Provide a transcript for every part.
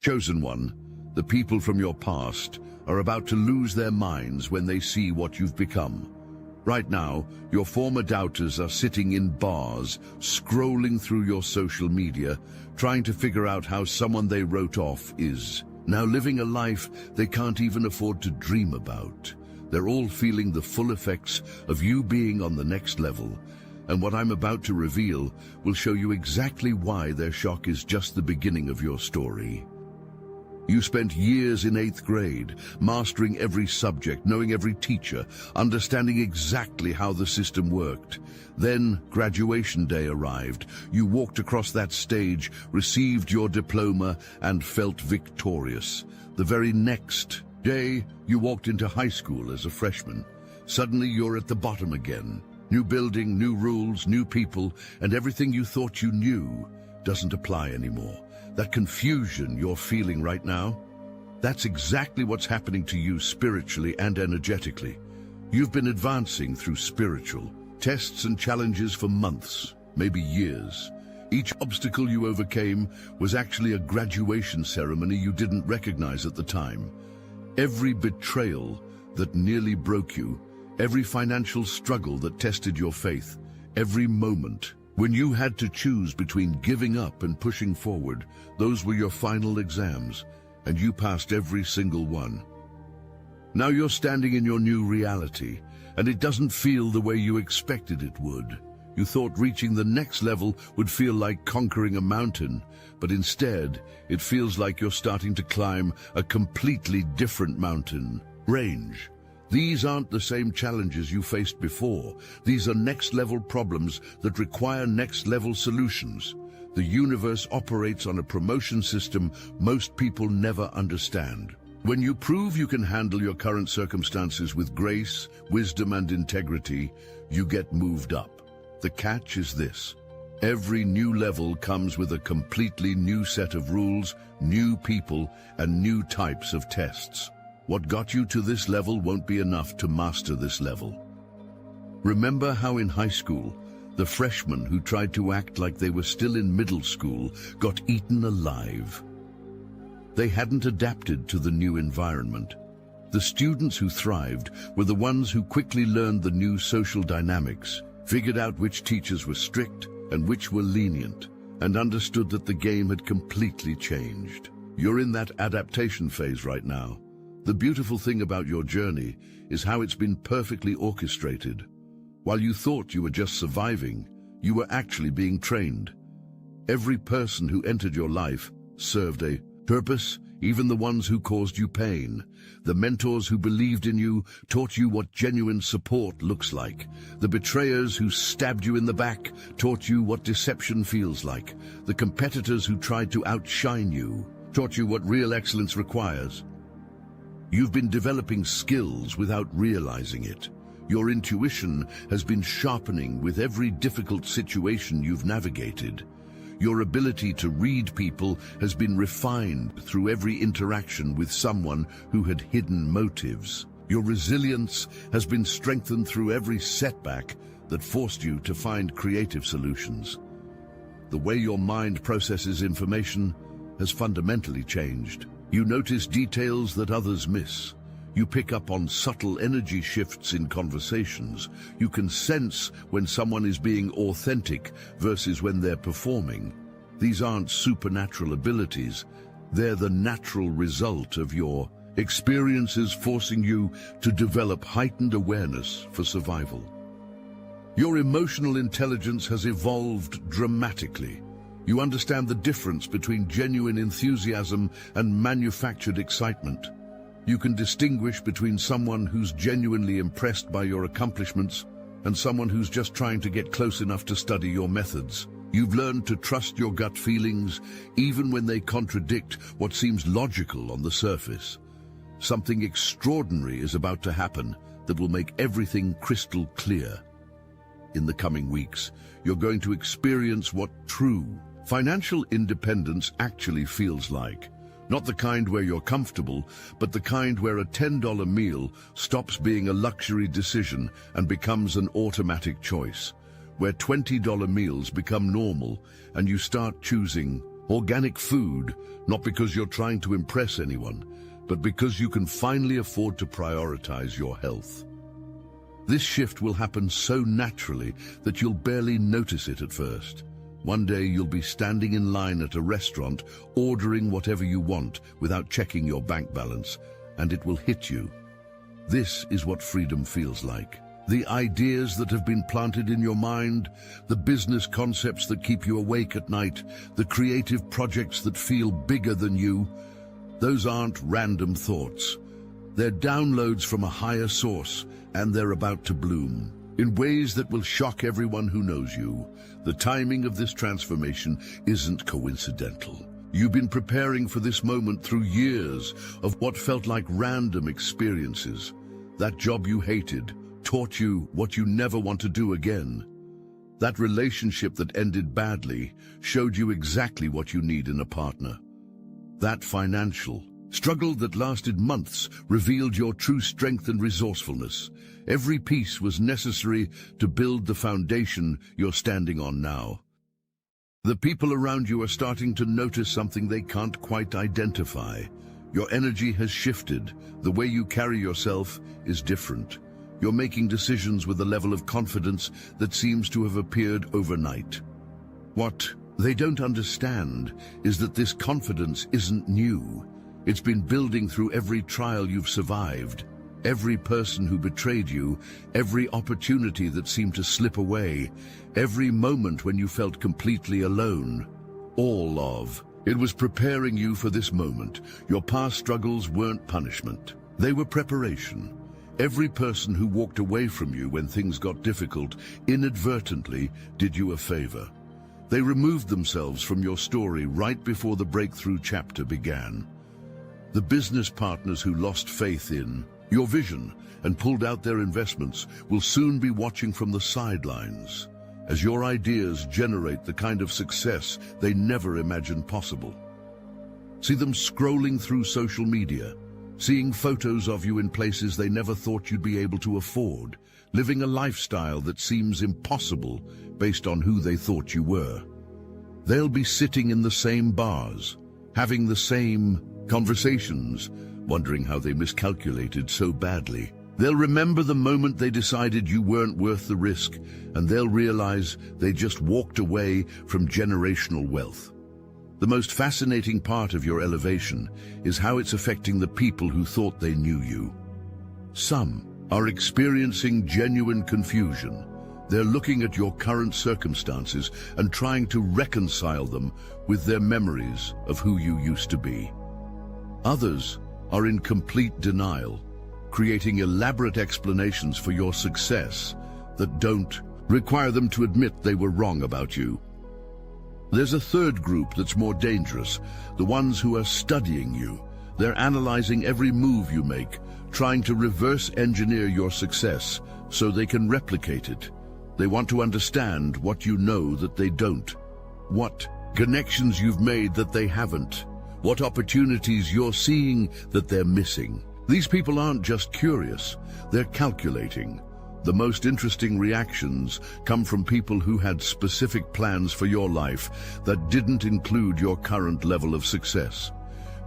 Chosen one, the people from your past are about to lose their minds when they see what you've become. Right now, your former doubters are sitting in bars, scrolling through your social media, trying to figure out how someone they wrote off is now living a life they can't even afford to dream about. They're all feeling the full effects of you being on the next level, and what I'm about to reveal will show you exactly why their shock is just the beginning of your story. You spent years in 8th grade, mastering every subject, knowing every teacher, understanding exactly how the system worked. Then graduation day arrived. You walked across that stage, received your diploma, and felt victorious. The very next day, you walked into high school as a freshman. Suddenly, you're at the bottom again. New building, new rules, new people, and everything you thought you knew doesn't apply anymore. That confusion you're feeling right now, that's exactly what's happening to you spiritually and energetically. You've been advancing through spiritual tests and challenges for months, maybe years. Each obstacle you overcame was actually a graduation ceremony you didn't recognize at the time. Every betrayal that nearly broke you, every financial struggle that tested your faith, every moment when you had to choose between giving up and pushing forward, those were your final exams, and you passed every single one. Now you're standing in your new reality, and it doesn't feel the way you expected it would. You thought reaching the next level would feel like conquering a mountain, but instead, it feels like you're starting to climb a completely different mountain range. These aren't the same challenges you faced before. These are next-level problems that require next-level solutions. The universe operates on a promotion system most people never understand. When you prove you can handle your current circumstances with grace, wisdom, and integrity, you get moved up. The catch is this: every new level comes with a completely new set of rules, new people, and new types of tests. What got you to this level won't be enough to master this level. Remember how in high school, the freshmen who tried to act like they were still in middle school got eaten alive? They hadn't adapted to the new environment. The students who thrived were the ones who quickly learned the new social dynamics, figured out which teachers were strict and which were lenient, and understood that the game had completely changed. You're in that adaptation phase right now. The beautiful thing about your journey is how it's been perfectly orchestrated. While you thought you were just surviving, you were actually being trained. Every person who entered your life served a purpose, even the ones who caused you pain. The mentors who believed in you taught you what genuine support looks like. The betrayers who stabbed you in the back taught you what deception feels like. The competitors who tried to outshine you taught you what real excellence requires. You've been developing skills without realizing it. Your intuition has been sharpening with every difficult situation you've navigated. Your ability to read people has been refined through every interaction with someone who had hidden motives. Your resilience has been strengthened through every setback that forced you to find creative solutions. The way your mind processes information has fundamentally changed. You notice details that others miss. You pick up on subtle energy shifts in conversations. You can sense when someone is being authentic versus when they're performing. These aren't supernatural abilities. They're the natural result of your experiences forcing you to develop heightened awareness for survival. Your emotional intelligence has evolved dramatically. You understand the difference between genuine enthusiasm and manufactured excitement. You can distinguish between someone who's genuinely impressed by your accomplishments and someone who's just trying to get close enough to study your methods. You've learned to trust your gut feelings, even when they contradict what seems logical on the surface. Something extraordinary is about to happen that will make everything crystal clear. In the coming weeks, you're going to experience what true financial independence actually feels like. Not the kind where you're comfortable, but the kind where a $10 meal stops being a luxury decision and becomes an automatic choice. Where $20 meals become normal and you start choosing Organic food, not because you're trying to impress anyone, but because you can finally afford to prioritize your health. This shift will happen so naturally that you'll barely notice it at first. One day you'll be standing in line at a restaurant, ordering whatever you want without checking your bank balance, and it will hit you. This is what freedom feels like. The ideas that have been planted in your mind, the business concepts that keep you awake at night, the creative projects that feel bigger than you, those aren't random thoughts. They're downloads from a higher source, and they're about to bloom in ways that will shock everyone who knows you. The timing of this transformation isn't coincidental. You've been preparing for this moment through years of what felt like random experiences. That job you hated taught you what you never want to do again. That relationship that ended badly showed you exactly what you need in a partner. That financial struggle that lasted months revealed your true strength and resourcefulness. Every piece was necessary to build the foundation you're standing on now. The people around you are starting to notice something they can't quite identify. Your energy has shifted. The way you carry yourself is different. You're making decisions with a level of confidence that seems to have appeared overnight. What they don't understand is that this confidence isn't new. It's been building through every trial you've survived, every person who betrayed you, every opportunity that seemed to slip away, every moment when you felt completely alone. All of it was preparing you for this moment. Your past struggles weren't punishment. They were preparation. Every person who walked away from you when things got difficult inadvertently did you a favor. They removed themselves from your story right before the breakthrough chapter began. The business partners who lost faith in your vision and pulled out their investments will soon be watching from the sidelines as your ideas generate the kind of success they never imagined possible. See them scrolling through social media, seeing photos of you in places they never thought you'd be able to afford, living a lifestyle that seems impossible based on who they thought you were. They'll be sitting in the same bars, having the same conversations, wondering how they miscalculated so badly. They'll remember the moment they decided you weren't worth the risk, and they'll realize they just walked away from generational wealth. The most fascinating part of your elevation is how it's affecting the people who thought they knew you. Some are experiencing genuine confusion. They're looking at your current circumstances and trying to reconcile them with their memories of who you used to be. Others are in complete denial, creating elaborate explanations for your success that don't require them to admit they were wrong about you. There's a third group that's more dangerous, the ones who are studying you. They're analyzing every move you make, trying to reverse engineer your success so they can replicate it. They want to understand what you know that they don't, what connections you've made that they haven't, what opportunities you're seeing that they're missing. These people aren't just curious, they're calculating. The most interesting reactions come from people who had specific plans for your life that didn't include your current level of success.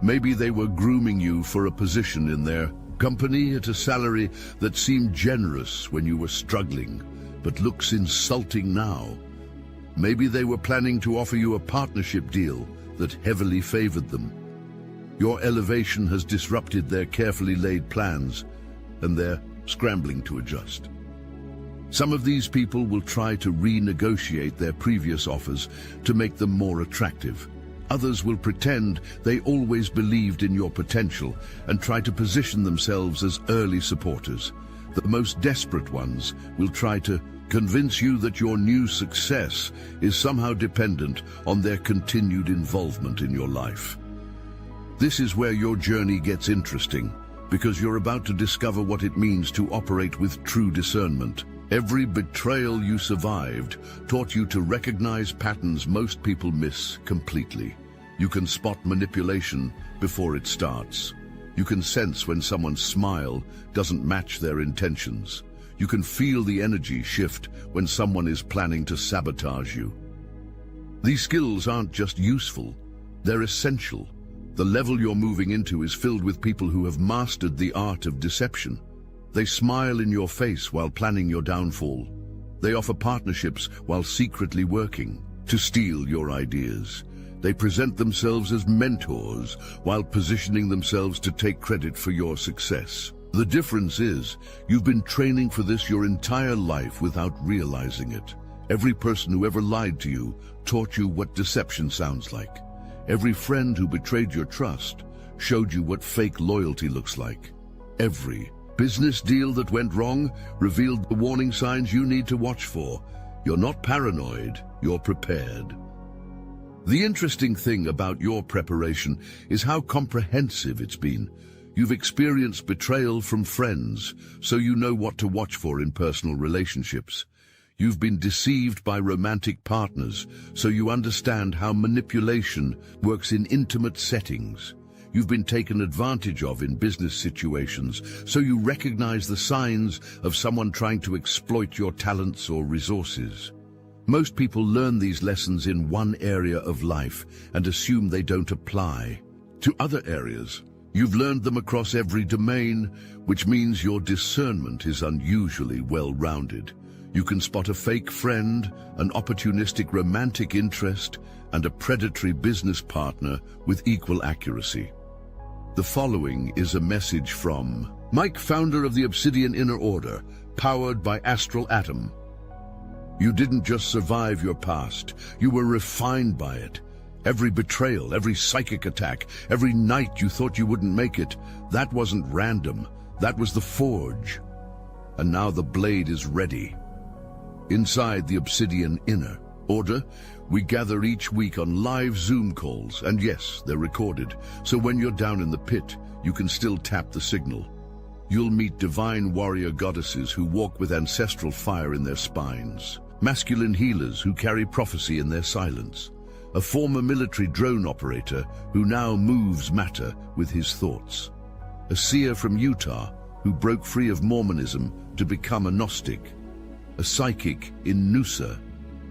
Maybe they were grooming you for a position in their company at a salary that seemed generous when you were struggling, but looks insulting now. Maybe they were planning to offer you a partnership deal that heavily favored them. Your elevation has disrupted their carefully laid plans, and they're scrambling to adjust. Some of these people will try to renegotiate their previous offers to make them more attractive. Others will pretend they always believed in your potential and try to position themselves as early supporters. The most desperate ones will try to convince you that your new success is somehow dependent on their continued involvement in your life. This is where your journey gets interesting, because you're about to discover what it means to operate with true discernment. Every betrayal you survived taught you to recognize patterns most people miss completely. You can spot manipulation before it starts. You can sense when someone's smile doesn't match their intentions. You can feel the energy shift when someone is planning to sabotage you. These skills aren't just useful, They're essential. The level you're moving into is filled with people who have mastered the art of deception. They smile in your face while planning your downfall. They offer partnerships while secretly working to steal your ideas. They present themselves as mentors while positioning themselves to take credit for your success. The difference is, you've been training for this your entire life without realizing it. Every person who ever lied to you taught you what deception sounds like. Every friend who betrayed your trust showed you what fake loyalty looks like. Every business deal that went wrong revealed the warning signs you need to watch for. You're not paranoid, you're prepared. The interesting thing about your preparation is how comprehensive it's been. You've experienced betrayal from friends, so you know what to watch for in personal relationships. You've been deceived by romantic partners, so you understand how manipulation works in intimate settings. You've been taken advantage of in business situations, so you recognize the signs of someone trying to exploit your talents or resources. Most people learn these lessons in one area of life and assume they don't apply to other areas. You've learned them across every domain, which means your discernment is unusually well-rounded. You can spot a fake friend, an opportunistic romantic interest, and a predatory business partner with equal accuracy. The following is a message from Mike, founder of the Obsidian Inner Order, powered by Astral Atom. You didn't just survive your past, you were refined by it. Every betrayal, every psychic attack, every night you thought you wouldn't make it, that wasn't random, that was the forge. And now the blade is ready. Inside the Obsidian Inner Order, we gather each week on live Zoom calls, and yes, they're recorded, so when you're down in the pit, you can still tap the signal. You'll meet divine warrior goddesses who walk with ancestral fire in their spines, masculine healers who carry prophecy in their silence, a former military drone operator who now moves matter with his thoughts, a seer from Utah who broke free of Mormonism to become a Gnostic, a psychic in Noosa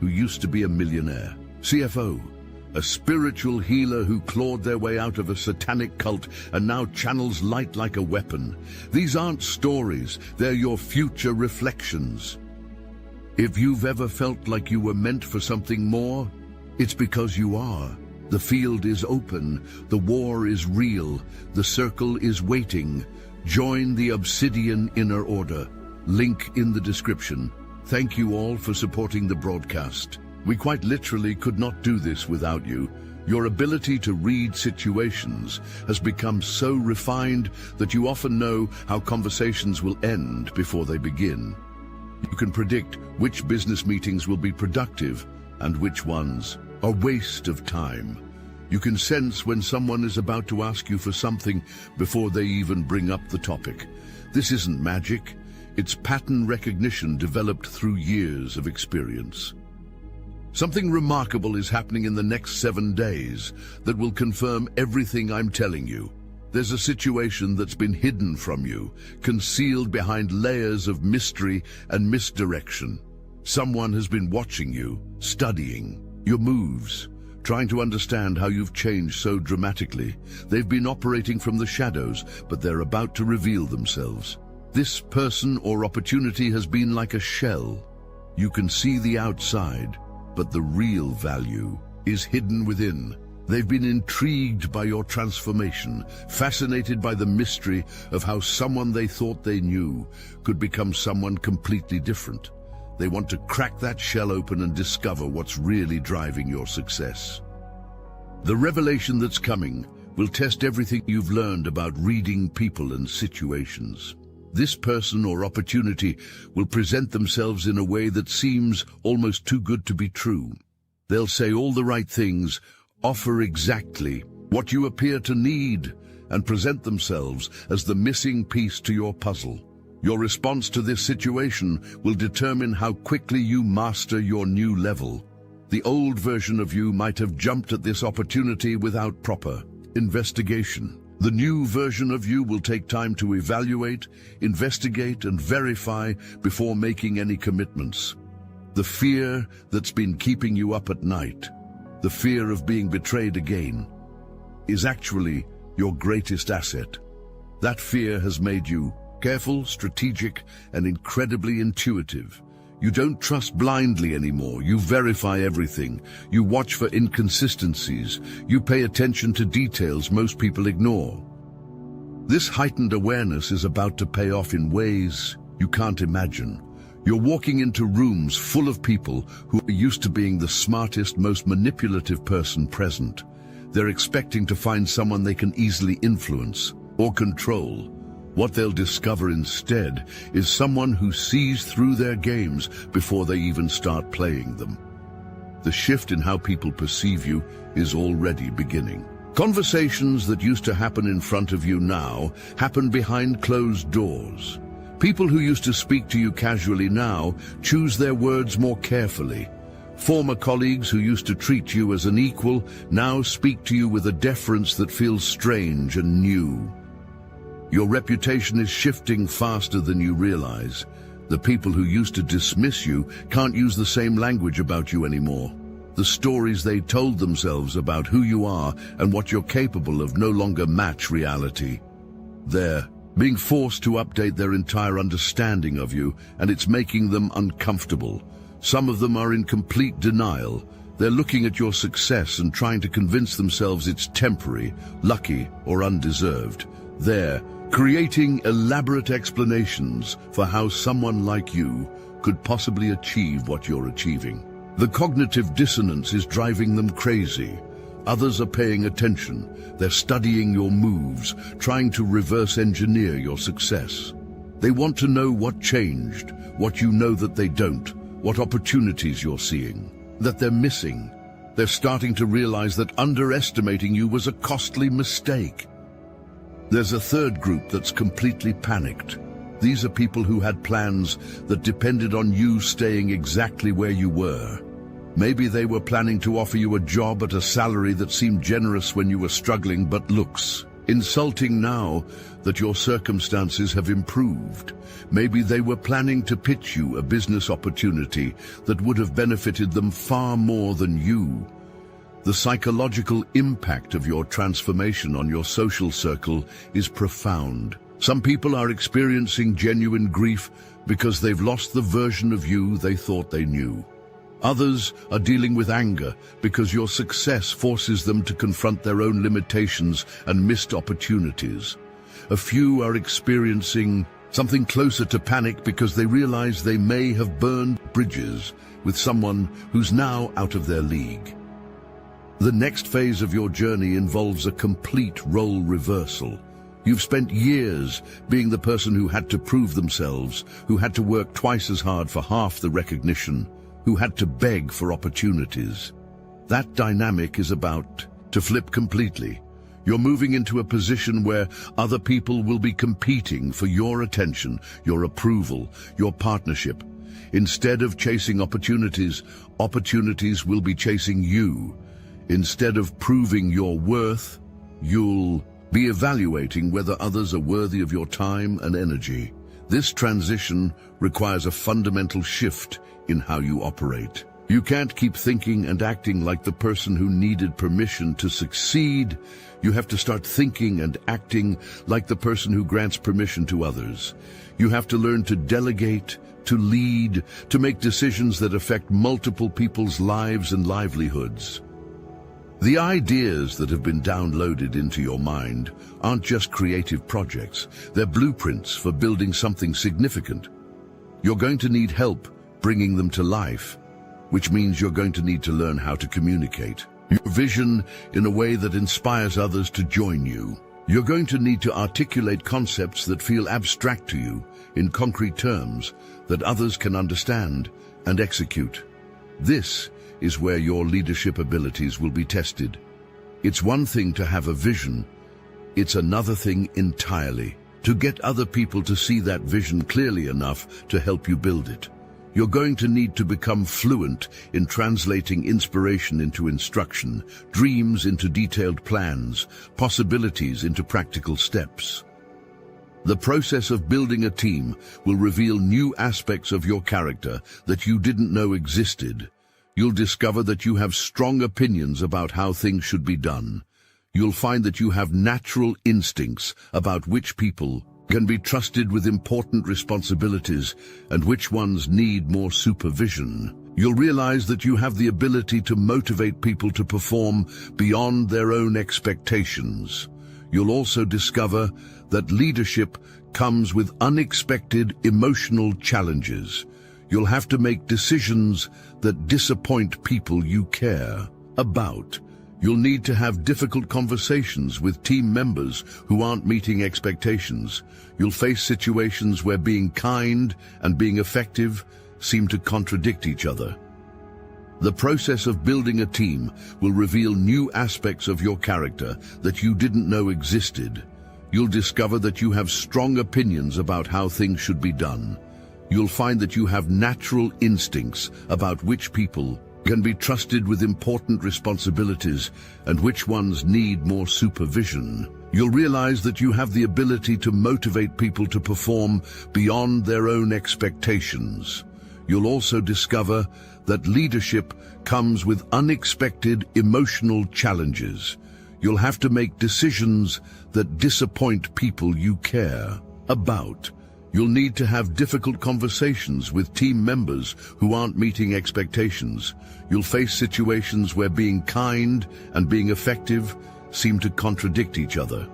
who used to be a millionaire, CFO, a spiritual healer who clawed their way out of a satanic cult and now channels light like a weapon. These aren't stories, they're your future reflections. If you've ever felt like you were meant for something more, it's because you are. The field is open, the war is real, the circle is waiting. Join the Obsidian Inner Order. Link in the description. Thank you all for supporting the broadcast. We quite literally could not do this without you. Your ability to read situations has become so refined that you often know how conversations will end before they begin. You can predict which business meetings will be productive and which ones are waste of time. You can sense when someone is about to ask you for something before they even bring up the topic. This isn't magic. It's pattern recognition developed through years of experience. Something remarkable is happening in the next 7 days that will confirm everything I'm telling you. There's a situation that's been hidden from you, concealed behind layers of mystery and misdirection. Someone has been watching you, studying your moves, trying to understand how you've changed so dramatically. They've been operating from the shadows, but they're about to reveal themselves. This person or opportunity has been like a shell. You can see the outside, but the real value is hidden within. They've been intrigued by your transformation, fascinated by the mystery of how someone they thought they knew could become someone completely different. They want to crack that shell open and discover what's really driving your success. The revelation that's coming will test everything you've learned about reading people and situations. This person or opportunity will present themselves in a way that seems almost too good to be true. They'll say all the right things, offer exactly what you appear to need, and present themselves as the missing piece to your puzzle. Your response to this situation will determine how quickly you master your new level. The old version of you might have jumped at this opportunity without proper investigation. The new version of you will take time to evaluate, investigate, and verify before making any commitments. The fear that's been keeping you up at night, the fear of being betrayed again, is actually your greatest asset. That fear has made you careful, strategic, and incredibly intuitive. You don't trust blindly anymore. You verify everything. You watch for inconsistencies. You pay attention to details most people ignore. This heightened awareness is about to pay off in ways you can't imagine. You're walking into rooms full of people who are used to being the smartest, most manipulative person present. They're expecting to find someone they can easily influence or control. What they'll discover instead is someone who sees through their games before they even start playing them. The shift in how people perceive you is already beginning. Conversations that used to happen in front of you now happen behind closed doors. People who used to speak to you casually now choose their words more carefully. Former colleagues who used to treat you as an equal now speak to you with a deference that feels strange and new. Your reputation is shifting faster than you realize. The people who used to dismiss you can't use the same language about you anymore. The stories they told themselves about who you are and what you're capable of no longer match reality. They're being forced to update their entire understanding of you, and it's making them uncomfortable. Some of them are in complete denial. They're looking at your success and trying to convince themselves it's temporary, lucky, or undeserved. They're creating elaborate explanations for how someone like you could possibly achieve what you're achieving. The cognitive dissonance is driving them crazy. Others are paying attention. They're studying your moves, trying to reverse engineer your success. They want to know what changed, what you know that they don't, what opportunities you're seeing, that they're missing. They're starting to realize that underestimating you was a costly mistake. There's a third group that's completely panicked. These are people who had plans that depended on you staying exactly where you were. Maybe they were planning to offer you a job at a salary that seemed generous when you were struggling but looks insulting now that your circumstances have improved. Maybe they were planning to pitch you a business opportunity that would have benefited them far more than you. The psychological impact of your transformation on your social circle is profound. Some people are experiencing genuine grief because they've lost the version of you they thought they knew. Others are dealing with anger because your success forces them to confront their own limitations and missed opportunities. A few are experiencing something closer to panic because they realize they may have burned bridges with someone who's now out of their league. The next phase of your journey involves a complete role reversal. You've spent years being the person who had to prove themselves, who had to work twice as hard for half the recognition, who had to beg for opportunities. That dynamic is about to flip completely. You're moving into a position where other people will be competing for your attention, your approval, your partnership. Instead of chasing opportunities, opportunities will be chasing you. Instead of proving your worth, you'll be evaluating whether others are worthy of your time and energy. This transition requires a fundamental shift in how you operate. You can't keep thinking and acting like the person who needed permission to succeed. You have to start thinking and acting like the person who grants permission to others. You have to learn to delegate, to lead, to make decisions that affect multiple people's lives and livelihoods. The ideas that have been downloaded into your mind aren't just creative projects. They're blueprints for building something significant. You're going to need help bringing them to life, which means you're going to need to learn how to communicate your vision in a way that inspires others to join you. You're going to need to articulate concepts that feel abstract to you in concrete terms that others can understand and execute. This is where your leadership abilities will be tested. It's one thing to have a vision. It's another thing entirely to get other people to see that vision clearly enough to help you build it. You're going to need to become fluent in translating inspiration into instruction, dreams into detailed plans, possibilities into practical steps. The process of building a team will reveal new aspects of your character that you didn't know existed. You'll discover that you have strong opinions about how things should be done. you'll find that you have natural instincts about which people can be trusted with important responsibilities and which ones need more supervision. You'll realize that you have the ability to motivate people to perform beyond their own expectations. You'll also discover that leadership comes with unexpected emotional challenges. You'll have to make decisions that disappoint people you care about. You'll need to have difficult conversations with team members who aren't meeting expectations. You'll face situations where being kind and being effective seem to contradict each other. The process of building a team will reveal new aspects of your character that you didn't know existed. You'll discover that you have strong opinions about how things should be done. You'll find that you have natural instincts about which people can be trusted with important responsibilities and which ones need more supervision. You'll realize that you have the ability to motivate people to perform beyond their own expectations. You'll also discover that leadership comes with unexpected emotional challenges. You'll have to make decisions that disappoint people you care about. You'll need to have difficult conversations with team members who aren't meeting expectations. You'll face situations where being kind and being effective seem to contradict each other.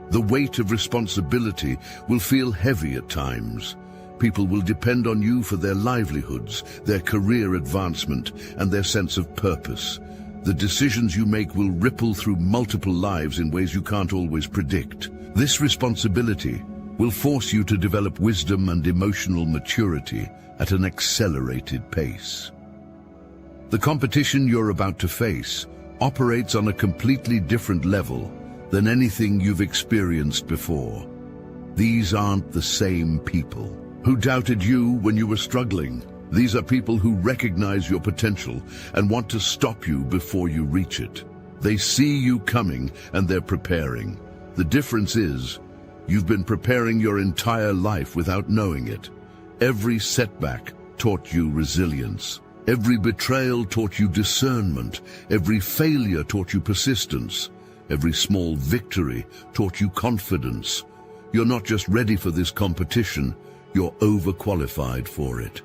The weight of responsibility will feel heavy at times. People will depend on you for their livelihoods, their career advancement, and their sense of purpose. The decisions you make will ripple through multiple lives in ways you can't always predict. This responsibility will force you to develop wisdom and emotional maturity at an accelerated pace. The competition you're about to face operates on a completely different level than anything you've experienced before. These aren't the same people who doubted you when you were struggling. These are people who recognize your potential and want to stop you before you reach it. They see you coming and they're preparing. The difference is, you've been preparing your entire life without knowing it. Every setback taught you resilience. Every betrayal taught you discernment. Every failure taught you persistence. Every small victory taught you confidence. You're not just ready for this competition, you're overqualified for it.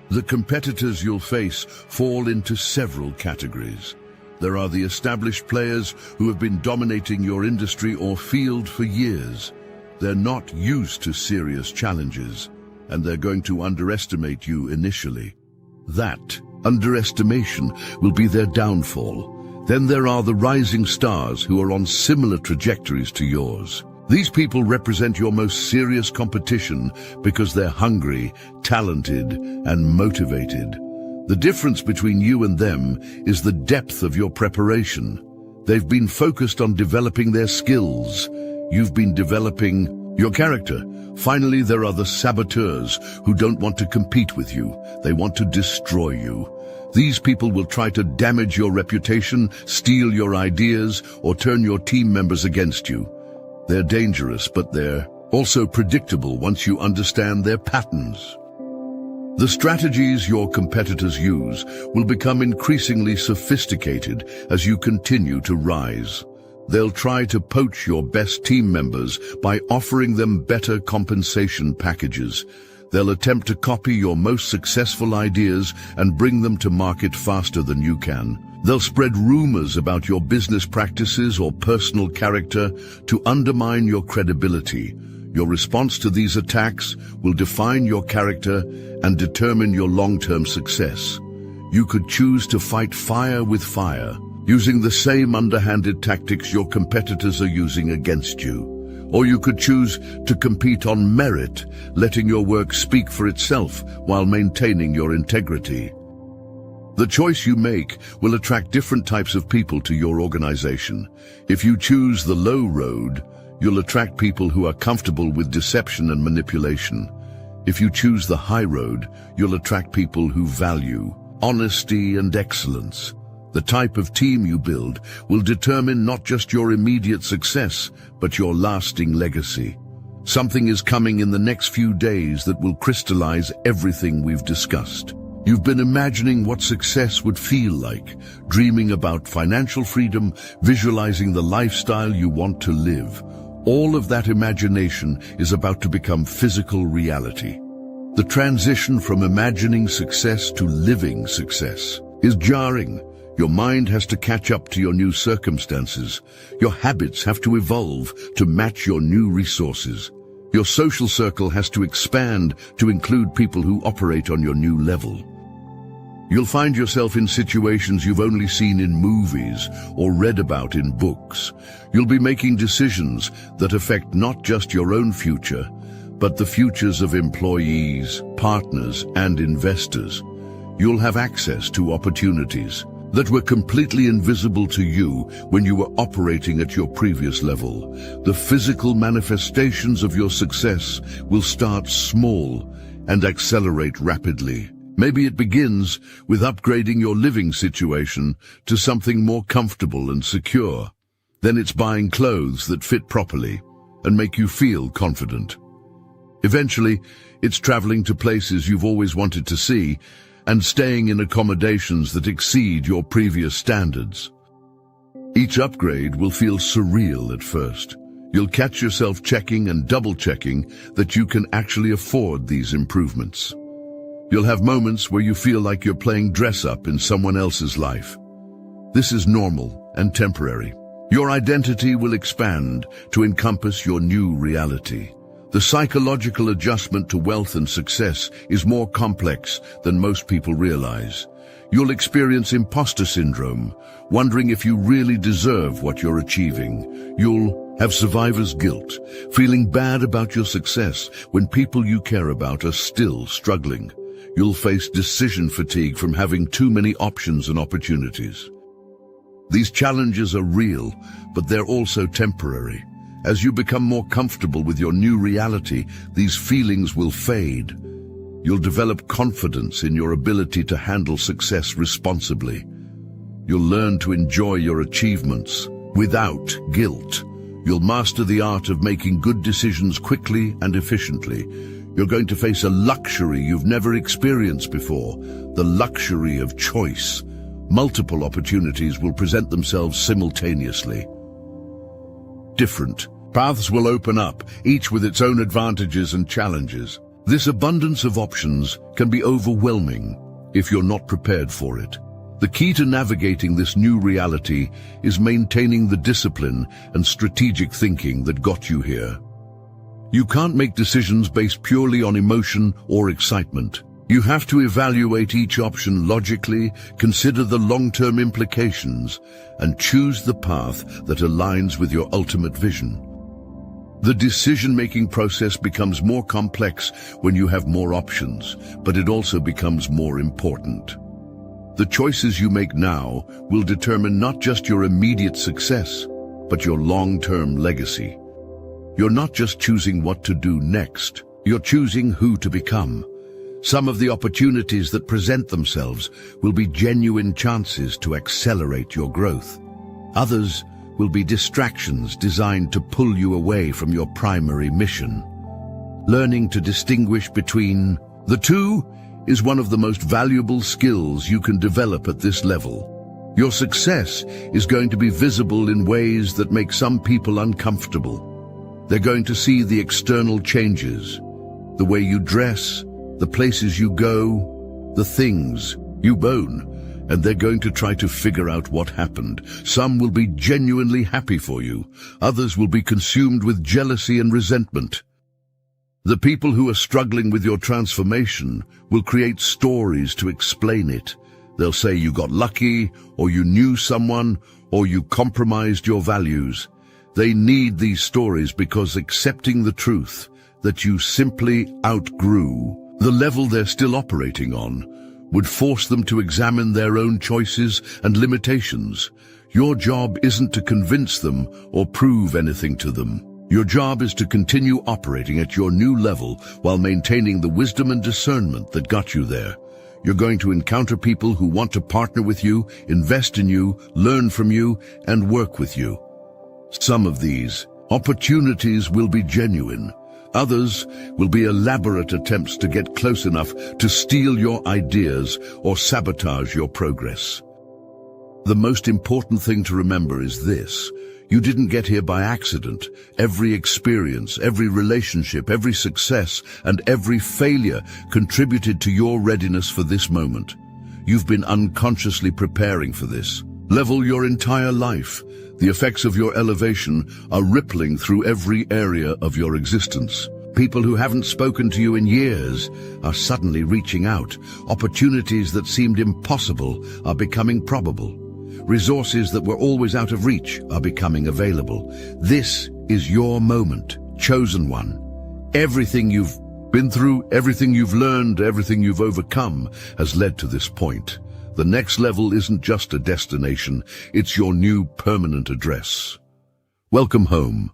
The competitors you'll face fall into several categories. There are the established players who have been dominating your industry or field for years. They're not used to serious challenges, and they're going to underestimate you initially. That underestimation will be their downfall. Then there are the rising stars who are on similar trajectories to yours. These people represent your most serious competition because they're hungry, talented, and motivated. The difference between you and them is the depth of your preparation. They've been focused on developing their skills. You've been developing your character. Finally, there are the saboteurs who don't want to compete with you. They want to destroy you. These people will try to damage your reputation, steal your ideas, or turn your team members against you. They're dangerous, but they're also predictable once you understand their patterns. The strategies your competitors use will become increasingly sophisticated as you continue to rise. They'll try to poach your best team members by offering them better compensation packages. They'll attempt to copy your most successful ideas and bring them to market faster than you can. They'll spread rumors about your business practices or personal character to undermine your credibility. Your response to these attacks will define your character and determine your long-term success. You could choose to fight fire with fire, using the same underhanded tactics your competitors are using against you. Or you could choose to compete on merit, letting your work speak for itself while maintaining your integrity. The choice you make will attract different types of people to your organization. If you choose the low road, you'll attract people who are comfortable with deception and manipulation. If you choose the high road, you'll attract people who value honesty and excellence. The type of team you build will determine not just your immediate success, but your lasting legacy. Something is coming in the next few days that will crystallize everything we've discussed. You've been imagining what success would feel like, dreaming about financial freedom, visualizing the lifestyle you want to live. All of that imagination is about to become physical reality. The transition from imagining success to living success is jarring. Your mind has to catch up to your new circumstances. Your habits have to evolve to match your new resources. Your social circle has to expand to include people who operate on your new level. You'll find yourself in situations you've only seen in movies or read about in books. You'll be making decisions that affect not just your own future, but the futures of employees, partners, and investors. You'll have access to opportunities that were completely invisible to you when you were operating at your previous level. The physical manifestations of your success will start small and accelerate rapidly. Maybe it begins with upgrading your living situation to something more comfortable and secure. Then it's buying clothes that fit properly and make you feel confident. Eventually, it's traveling to places you've always wanted to see and staying in accommodations that exceed your previous standards. Each upgrade will feel surreal at first. You'll catch yourself checking and double-checking that you can actually afford these improvements. You'll have moments where you feel like you're playing dress-up in someone else's life. This is normal and temporary. Your identity will expand to encompass your new reality. The psychological adjustment to wealth and success is more complex than most people realize. You'll experience imposter syndrome, wondering if you really deserve what you're achieving. You'll have survivor's guilt, feeling bad about your success when people you care about are still struggling. You'll face decision fatigue from having too many options and opportunities. These challenges are real, but they're also temporary. As you become more comfortable with your new reality, these feelings will fade. You'll develop confidence in your ability to handle success responsibly. You'll learn to enjoy your achievements without guilt. You'll master the art of making good decisions quickly and efficiently. You're going to face a luxury you've never experienced before, the luxury of choice. Multiple opportunities will present themselves simultaneously. Different paths will open up, each with its own advantages and challenges. This abundance of options can be overwhelming if you're not prepared for it. The key to navigating this new reality is maintaining the discipline and strategic thinking that got you here. You can't make decisions based purely on emotion or excitement. You have to evaluate each option logically, consider the long-term implications, and choose the path that aligns with your ultimate vision. The decision-making process becomes more complex when you have more options, but it also becomes more important. The choices you make now will determine not just your immediate success, but your long-term legacy. You're not just choosing what to do next, you're choosing who to become. Some of the opportunities that present themselves will be genuine chances to accelerate your growth. Others will be distractions designed to pull you away from your primary mission. Learning to distinguish between the two is one of the most valuable skills you can develop at this level. Your success is going to be visible in ways that make some people uncomfortable. They're going to see the external changes, the way you dress, the places you go, the things you own, and they're going to try to figure out what happened. Some will be genuinely happy for you. Others will be consumed with jealousy and resentment. The people who are struggling with your transformation will create stories to explain it. They'll say you got lucky, or you knew someone, or you compromised your values. They need these stories because accepting the truth that you simply outgrew the level they're still operating on would force them to examine their own choices and limitations. Your job isn't to convince them or prove anything to them. Your job is to continue operating at your new level while maintaining the wisdom and discernment that got you there. You're going to encounter people who want to partner with you, invest in you, learn from you, and work with you. Some of these opportunities will be genuine. Others will be elaborate attempts to get close enough to steal your ideas or sabotage your progress. The most important thing to remember is this: you didn't get here by accident. Every experience, every relationship, every success, and every failure contributed to your readiness for this moment. You've been unconsciously preparing for this level your entire life. The effects of your elevation are rippling through every area of your existence. People who haven't spoken to you in years are suddenly reaching out. Opportunities that seemed impossible are becoming probable. Resources that were always out of reach are becoming available. This is your moment, chosen one. Everything you've been through, everything you've learned, everything you've overcome has led to this point. The next level isn't just a destination, it's your new permanent address. Welcome home.